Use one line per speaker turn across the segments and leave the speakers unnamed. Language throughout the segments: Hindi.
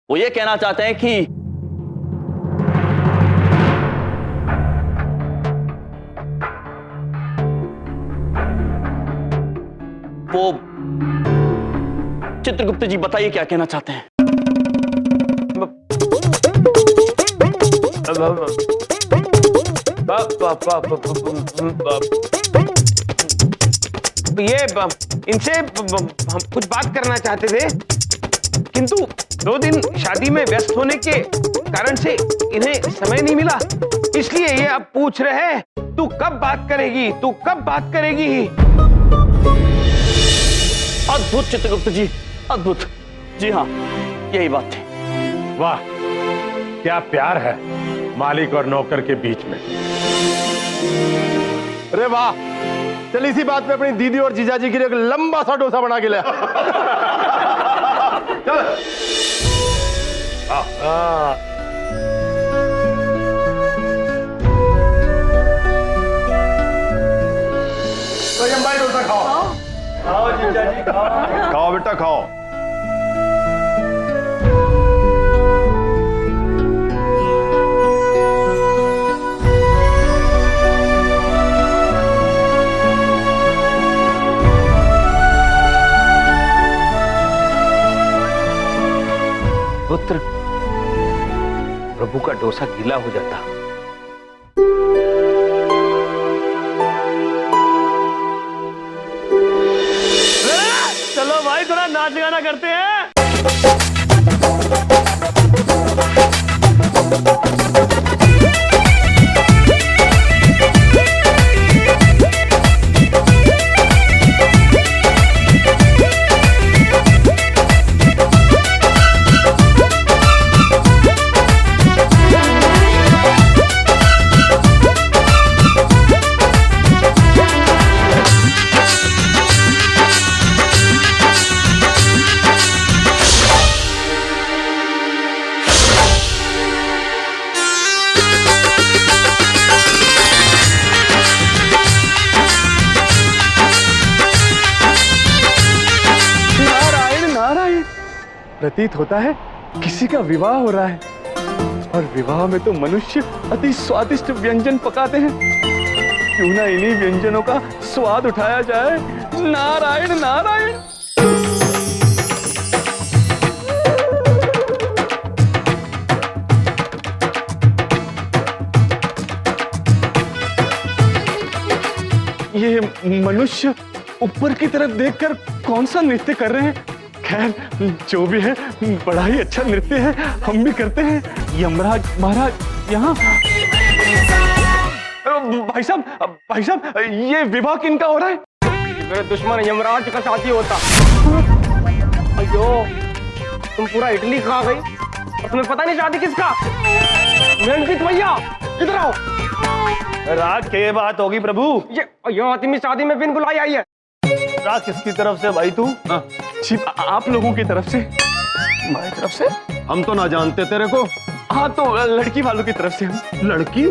वो ये कहना चाहते हैं कि वो चित्रगुप्त जी बताइए क्या कहना चाहते हैं।
ये इनसे हम कुछ बात करना चाहते थे, किंतु 2 दिन शादी में व्यस्त होने के कारण से इन्हें समय नहीं मिला, इसलिए ये अब पूछ रहे हैं तू कब बात करेगी, तू कब बात करेगी।
अद्भुत चित्रगुप्त जी, अद्भुत। जी हाँ, यही बात थी।
वाह, क्या प्यार है मालिक और नौकर के बीच में। अरे वाह, चल इसी बात पे अपनी दीदी और जीजाजी के लिए एक लंबा सा डोसा बना के ले। चल। तो भाई डोसा खाओ। खाओ जीजाजी खाओ। खाओ बेटा खाओ।
पुत्र, प्रभु का डोसा गीला हो जाता।
चलो भाई थोड़ा नाच गाना करते हैं।
प्रतीत होता है किसी का विवाह हो रहा है, और विवाह में तो मनुष्य अति स्वादिष्ट व्यंजन पकाते हैं। क्यों ना इन्हीं व्यंजनों का स्वाद उठाया जाए। नारायण नारायण। ये मनुष्य ऊपर की तरफ देखकर कौन सा नृत्य कर रहे हैं। खैर, जो भी है बड़ा ही अच्छा नृत्य है, हम भी करते हैं। यमराज महाराज यहाँ। भाई साहब, ये विवाह किनका हो रहा है?
मेरे दुश्मन यमराज का साथी होता। अयो, तुम पूरा इटली खा गई और तुम्हें पता नहीं शादी किसका। मेहनत भैया, इधर आओ।
राज के बात होगी प्रभु।
ये आदमी शादी में बिन बुलाई आई है।
राज किसकी तरफ से भाई तू?
जी, आप लोगों की तरफ से।
हमारी तरफ से? हम तो ना जानते तेरे को।
हाँ, तो लड़की वालों की तरफ से हम।
लड़की?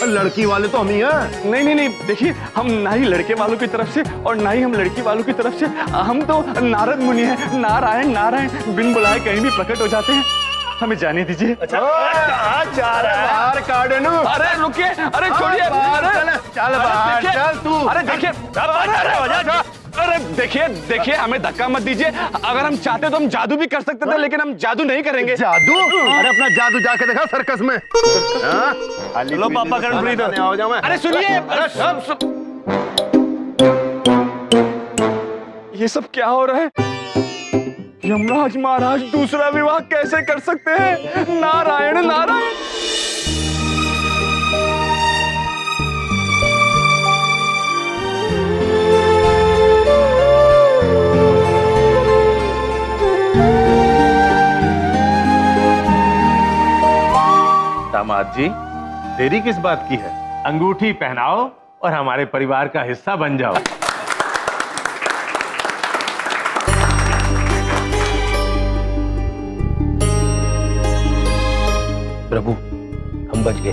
लड़की वाले तो हम ही हैं।
नहीं, देखिए, हम ना ही लड़के वालों की तरफ से और ना ही हम लड़की वालों की तरफ से। हम तो नारद मुनि हैं। नारायण नारायण, बिन बुलाए कहीं भी प्रकट हो जाते हैं। हमें जाने दीजिए।
अच्छा, बाहर काटनू।
अरे रुकिए, अरे छोड़िए।
चल बाहर चल तू।
अरे देखिए, अरे देखिए, हमें धक्का मत दीजिए। अगर हम चाहते तो हम जादू भी कर सकते थे, लेकिन हम जादू नहीं करेंगे।
जादू? अरे अपना जादू जाके देखा सर्कस में।
लो पापा कर्णप्रीत,
आओ जाओ।
अरे सुनिए, ये सब क्या हो रहा है? यमराज महाराज दूसरा विवाह कैसे कर सकते हैं? नारायण नारायण।
दामाद जी, देरी किस बात की है? अंगूठी पहनाओ और हमारे परिवार का हिस्सा बन जाओ।
प्रभु, हम बच गए।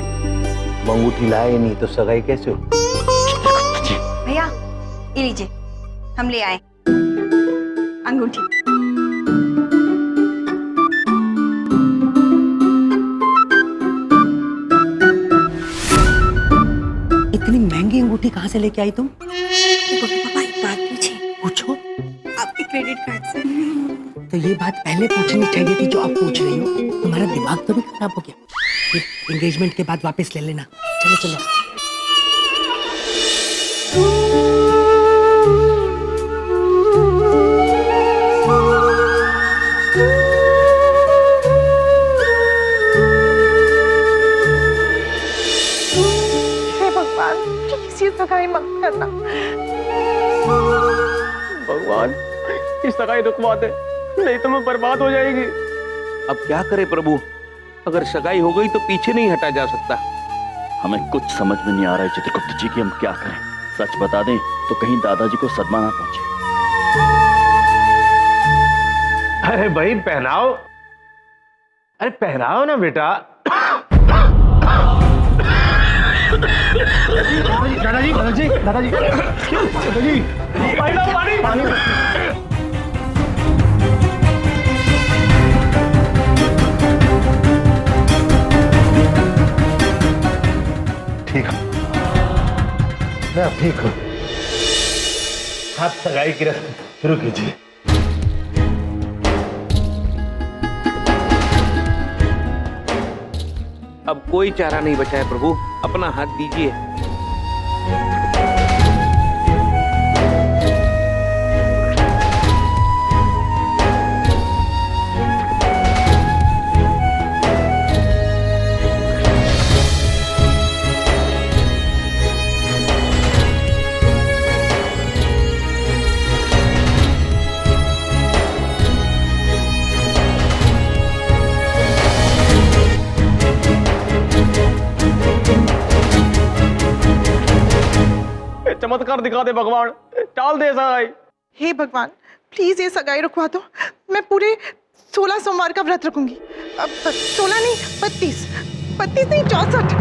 अंगूठी लाए नहीं तो सगाई कैसे हो?
भैया, ये लीजिए, हम ले आए अंगूठी।
अंगूठी कहाँ से लेके आई तुम?
पापा एक बात पूछे,
पूछो।
आपके क्रेडिट कार्ड से।
तो ये बात पहले पूछनी चाहिए थी जो आप पूछ रही हो। तुम्हारा दिमाग तो नहीं खराब हो गया? ये एंगेजमेंट के बाद वापस ले लेना। चलो चलो।
हे भगवान, प्लीज ये सगाई मत करना।
भगवान इस सगाई रुकवा दे, नहीं तो मैं बर्बाद हो जाएगी। अब क्या करे प्रभु, अगर सगाई हो गई तो पीछे नहीं हटा जा सकता।
हमें कुछ समझ में नहीं आ रहा है चित्रगुप्त जी कि हम क्या करें। सच बता दें तो कहीं दादाजी को सदमा ना पहुंचे।
अरे भाई पहनाओ, अरे पहनाओ ना बेटा।
दादाजी दादाजी दादाजी दादाजी पानी पानी।
ठीक है, मैं अब ठीक हूँ। आप सगाई की रस्म शुरू कीजिए।
अब कोई चारा नहीं बचा है प्रभु, अपना हाथ दीजिए।
चमत्कार दिखा दे भगवान, टाल दे सगाई।
हे भगवान, प्लीज ये सगाई रुकवा दो। मैं पूरे 16 सोमवार का व्रत रखूंगी। अब 16 नहीं, 32 नहीं, 64।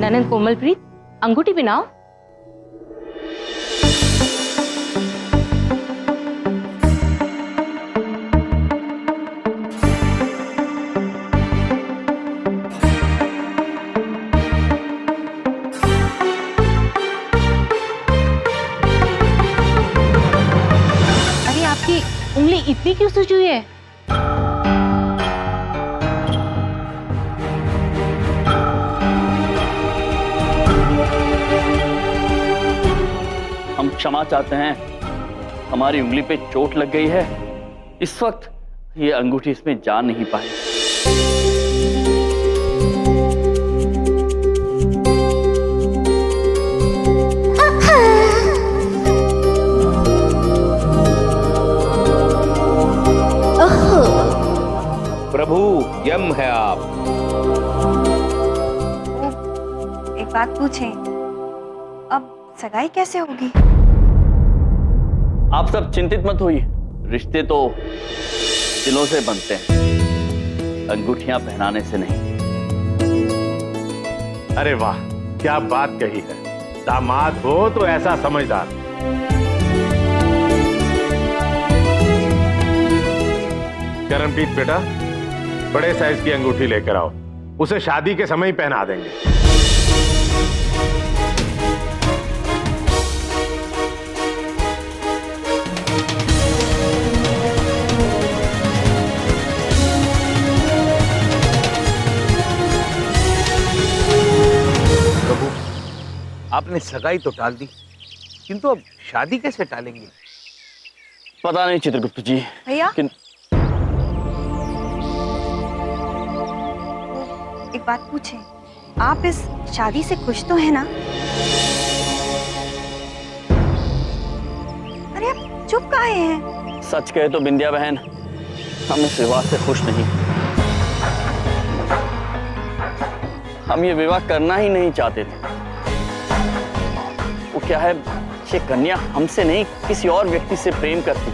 ननद कोमलप्रीत, अंगूठी पहनाओ। अरे आपकी उंगली इतनी क्यों सूजी हुई है?
हम क्षमा चाहते हैं, हमारी उंगली पे चोट लग गई है। इस वक्त ये अंगूठी इसमें जा नहीं पाई।
प्रभु यम है आप।
एक बात पूछे, अब सगाई कैसे होगी?
आप सब चिंतित मत होइए, रिश्ते तो दिलों से बनते हैं, अंगूठियां पहनाने से नहीं।
अरे वाह, क्या बात कही है। दामाद हो तो ऐसा समझदार। करणप्रीत बेटा, बड़े साइज की अंगूठी लेकर आओ, उसे शादी के समय ही पहना देंगे।
प्रभु, आपने सगाई तो टाल दी, किंतु अब शादी कैसे टालेंगे?
पता नहीं चित्रगुप्त जी।
भैया एक बात पूछे, आप इस शादी से खुश तो है ना? अरे आप चुप काहे हैं?
सच कहे तो बिंदिया बहन, हम इस विवाह से खुश नहीं। हम ये विवाह करना ही नहीं चाहते थे। वो क्या है, ये कन्या हमसे नहीं किसी और व्यक्ति से प्रेम करती।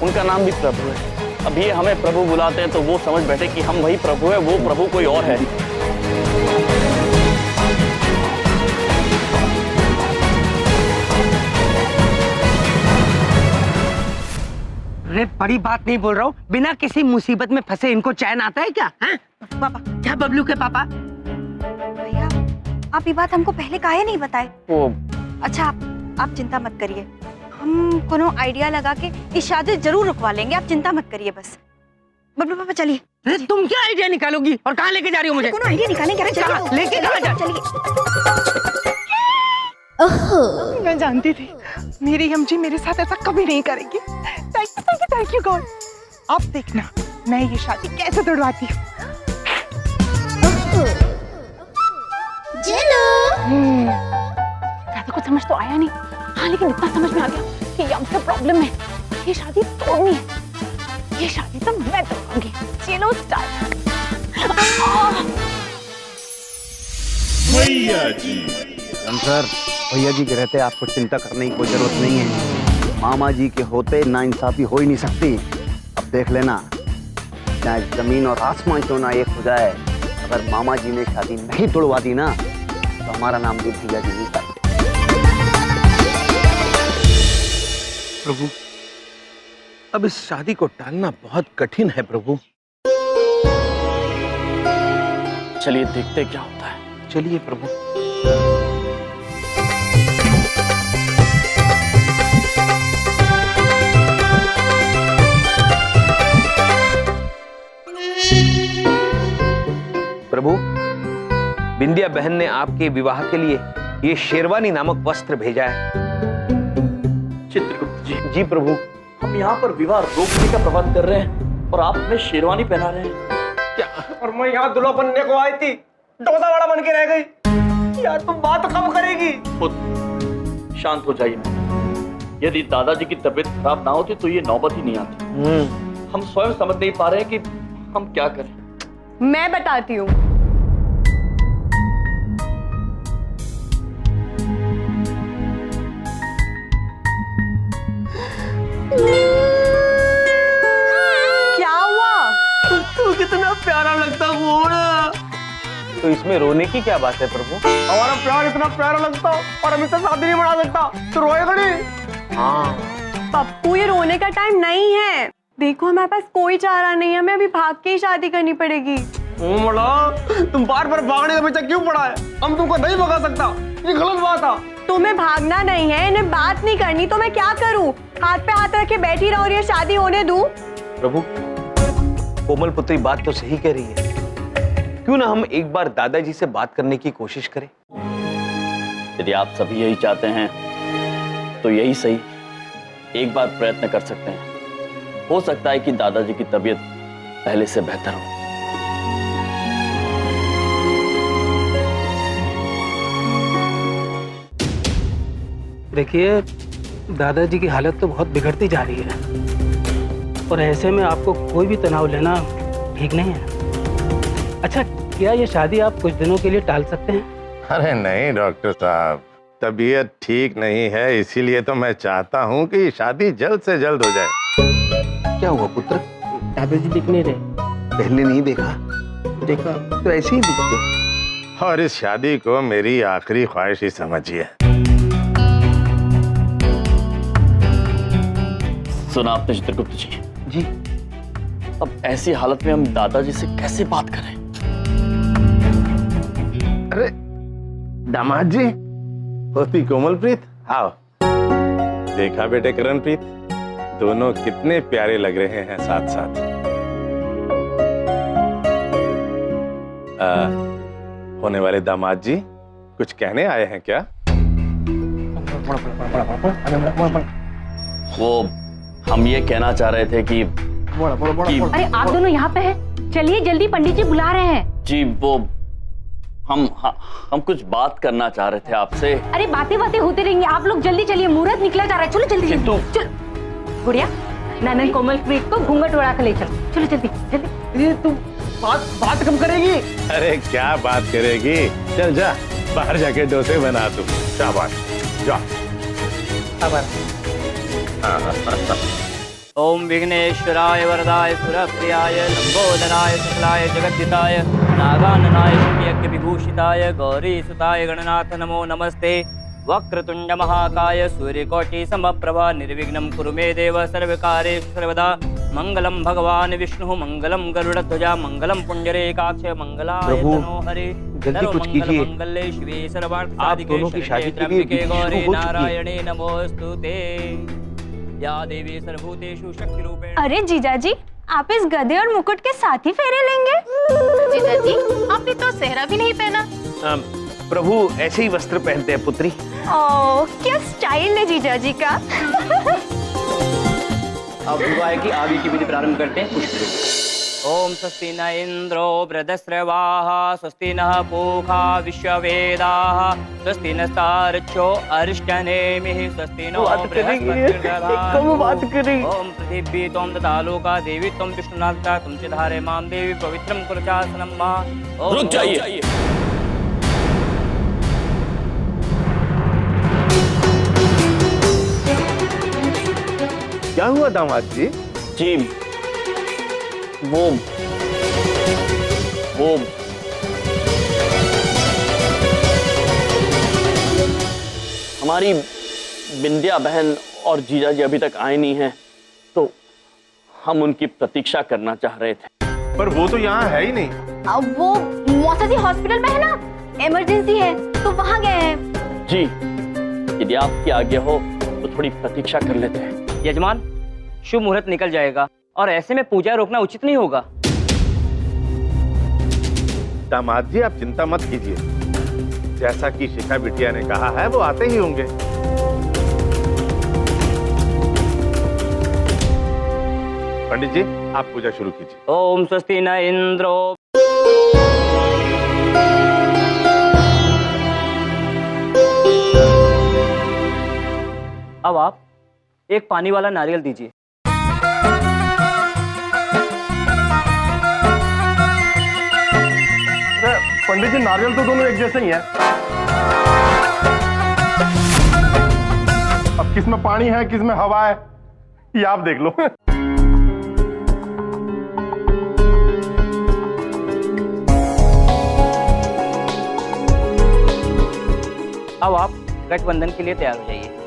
उनका नाम भी प्रभु है। अब ये हमें प्रभु बुलाते हैं तो वो समझ बैठे कि हम वही प्रभु है, वो प्रभु कोई और है।
अरे बड़ी बात नहीं बोल रहा हूँ, बिना किसी मुसीबत में फंसे इनको चैन आता है क्या? हैं?
पापा,
क्या बबलू के पापा?
भैया आप ये बात हमको पहले काहे नहीं बताए?
वो
अच्छा आप चिंता मत करिए, हम कोनो आइडिया लगा के इस शादी जरूर रुकवा लेंगे, आप चिंता मत करिए बस। बबलू पापा चलिए।
अरे तुम क्या आइडिया निकालोगी और कहाँ लेके जा रही हो मुझे?
कोनो आइडिया निकालेंगे, अरे
कहाँ?
चलिए
लेके कहाँ जा?
चलिए।
मैं जानती थी मेरी अम्मी मेरे साथ ऐसा कभी नहीं करेगी। Thank you God. अब देखना मैं ये शादी कैसे तोड़वाती हूँ।
ज्यादा कुछ समझ तो आया नहीं, हाँ लेकिन इतना समझ में आ गया कि यम से प्रॉब्लम है, ये शादी तोड़नी है। ये शादी तो मैं तोड़ूंगी। चलो स्टार्ट।
सर, भैया जी के रहते आपको चिंता करने की कोई जरूरत नहीं है। मामा जी के होते नाइंसाफी हो ही नहीं सकती। अब देख लेना, चाहे जमीन और आसमान क्यों ना एक हो जाए, अगर मामा जी ने शादी नहीं तोड़वा दी ना तो हमारा नाम भी भैया जी नहीं करते।
प्रभु, अब इस शादी को टालना बहुत कठिन है प्रभु।
चलिए देखते क्या होता है।
चलिए प्रभु। प्रभु, बिंदिया बहन ने आपके विवाह के लिए ये शेरवानी नामक वस्त्र भेजा है।
चित्रगुप्त जी,
जी प्रभु।
हम यहाँ पर विवाह रोकने का प्रबंध कर रहे हैं और आप हमें शेरवानी पहना रहे हैं।
क्या? और मैं यहाँ दुल्हा बनने को आई थी, डोसा वाला बन के रह गई। यार तुम बात कब करेगी?
खुद शांत हो जाइए। यदि दादाजी की तबीयत खराब ना होती तो ये नौबत ही नहीं आती। हम स्वयं समझ नहीं पा रहे हैं कि हम क्या करें।
मैं बताती हूँ। क्या हुआ?
तू कितना प्यारा लगता घोड़ा। तो इसमें रोने की क्या बात है प्रभु? हमारा प्यार इतना प्यारा लगता और हम इससे शादी नहीं बना सकता तो रोएगा नहीं? हाँ
पप्पू, ये रोने का टाइम नहीं है। देखो हमारे पास कोई चारा नहीं है, हमें अभी भाग के ही शादी करनी पड़ेगी।
तुम बार बार भागने का पीछा क्यों पड़ा है? हम तुमको नहीं भगा सकता, ये गलत बात है।
तुम्हें भागना नहीं है, इन्हें बात नहीं करनी तो मैं क्या करूं? हाथ पे हाथ रखे बैठी रहूं और ये शादी होने दूं?
प्रभु, कोमल पुत्री बात तो सही कह रही है। क्यों ना हम एक बार दादाजी से बात करने की कोशिश करें?
यदि आप सभी यही चाहते हैं तो यही सही, एक बार प्रयत्न कर सकते हैं। हो सकता है कि दादाजी की तबीयत पहले से बेहतर हो।
देखिए, दादाजी की हालत तो बहुत बिगड़ती जा रही है और ऐसे में आपको कोई भी तनाव लेना ठीक नहीं है। अच्छा, क्या ये शादी आप कुछ दिनों के लिए टाल सकते हैं?
अरे नहीं डॉक्टर साहब, तबीयत ठीक नहीं है, इसीलिए तो मैं चाहता हूँ कि शादी जल्द से जल्द हो जाए।
क्या हुआ पुत्र?
दादाजी दिख नहीं रहे।
पहले नहीं देखा?
देखा
तो ऐसे ही दिखते।
और इस शादी को मेरी आखिरी ख्वाहिश ही समझिए।
सुना आपने चित्रगुप्त जी?
जी।
अब ऐसी हालत में हम दादाजी से कैसे बात करें?
अरे दामाद जी, होती कोमलप्रीत, आओ। देखा बेटे करणप्रीत, दोनों कितने प्यारे लग रहे हैं साथ साथ। होने वाले दामाद जी कुछ कहने आए हैं क्या?
वो हम ये कहना चाह रहे थे कि
अरे आप दोनों यहाँ पे हैं, चलिए जल्दी, पंडित जी बुला रहे हैं।
जी वो हम कुछ बात करना चाह रहे थे आपसे।
अरे बातें होती रहेंगी, आप लोग जल्दी चलिए, मुहूर्त निकला जा रहा है। चलो जल्दी
किंतु
चलो। गुड़िया, ननन कोमलप्रीत को घूंघट उड़ा कर ले चलो। चलो जल्दी जल्दी।
ये तुम बात कब करेगी?
अरे क्या बात करेगी, चल जा बाहर जाके डोसे बना तू। शाबाश, जा।
ओम विघ्नेश्वराय वरदाय सुरप्रियाय लंबोदराय शुक्लाय जगद्दिताय नागाननाय यज्ञ विभूषिताय गौरीसुताय गणनाथ नमो नमस्ते। वक्रतुंड महाकाय सूर्यकोटि समप्रभा निर्विघ्नं कुरु मे देव सर्वकार्येषु सर्वदा। मंगलम भगवान विष्णु मंगलम गरुड़ध्वजा मंगलम पुंडरीकाक्ष मंगलाय तनो हरे।
जल्दी कुछ कीजिए।
मंगले शिवे सर्वार्थ
आप दोनों की शादी के लिए विधि शुरू हो चुकी है।
नारायणे नमोस्तुते या देवी सर्वभूतेषु शक्ति रूपेण।
अरे जीजाजी, आप इस गधे और मुकुट के साथ ही फेरे लेंगे?
जीजाजी आपने तो सेहरा भी नहीं पहना।
प्रभु ऐसे ही वस्त्र पहनते हैं पुत्री।
ओह, क्या स्टाइल है जीजाजी का।
अब विवाह की आगे की विधि प्रारंभ करते हैं। ओम स्वस्ति न इंद्रो वृद्धश्रवाः स्वस्ति नः पूषा विश्ववेदाः स्वस्ति नस्तार्क्ष्यो अरिष्टनेमिः स्वस्ति नो बृहस्पतिर्दधातु। ओम पृथिवी त्वं ददालोका देवी त्वं विष्णुनाथा तुम च धारे मां देवी पवित्रं कुरु चासनं मा।
रुक जाइए।
क्या हुआ दामाद जी?
जी वो हमारी बिंदिया बहन और जीजा जी अभी तक आए नहीं हैं, तो हम उनकी प्रतीक्षा करना चाह रहे थे।
पर वो तो यहाँ है ही नहीं।
अब वो मौसा जी हॉस्पिटल में है ना, इमरजेंसी है तो वहाँ गए हैं।
जी, यदि आपकी आज्ञा हो तो थोड़ी प्रतीक्षा कर लेते हैं।
यजमान, शुभ मुहूर्त निकल जाएगा और ऐसे में पूजा रोकना उचित नहीं होगा।
दामाद जी आप चिंता मत कीजिए, जैसा कि शिखा बिटिया ने कहा है वो आते ही होंगे। पंडित जी आप पूजा शुरू कीजिए।
ओम स्वस्ति न इंद्रो। अब आप एक पानी वाला नारियल दीजिए।
पंडित जी, नारियल तो दोनों एक जैसे ही हैं। अब किस में पानी है किस में हवा है ये आप देख लो।
अब आप गठबंधन के लिए तैयार हो जाइए।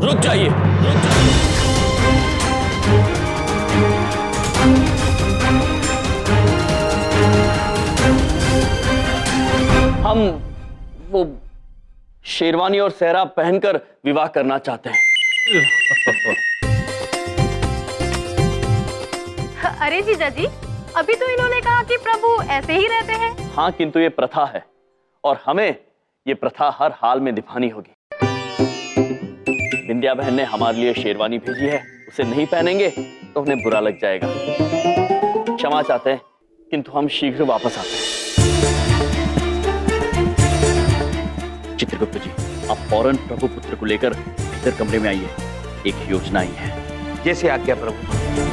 रुक जाइए। हम वो शेरवानी और सेहरा पहनकर विवाह करना चाहते हैं।
अरे जीजाजी, अभी तो इन्होंने कहा कि प्रभु ऐसे ही रहते हैं।
हाँ, किंतु ये प्रथा है और हमें ये प्रथा हर हाल में निभानी होगी। बिंदिया बहन ने हमारे लिए शेरवानी भेजी है, उसे नहीं पहनेंगे तो उन्हें बुरा लग जाएगा। क्षमा चाहते हैं, किंतु हम शीघ्र वापस आते हैं। चित्रगुप्त जी, आप फौरन प्रभु पुत्र को लेकर भीतर कमरे में आइए। एक योजना आई है।
जैसे आज्ञा प्रभु।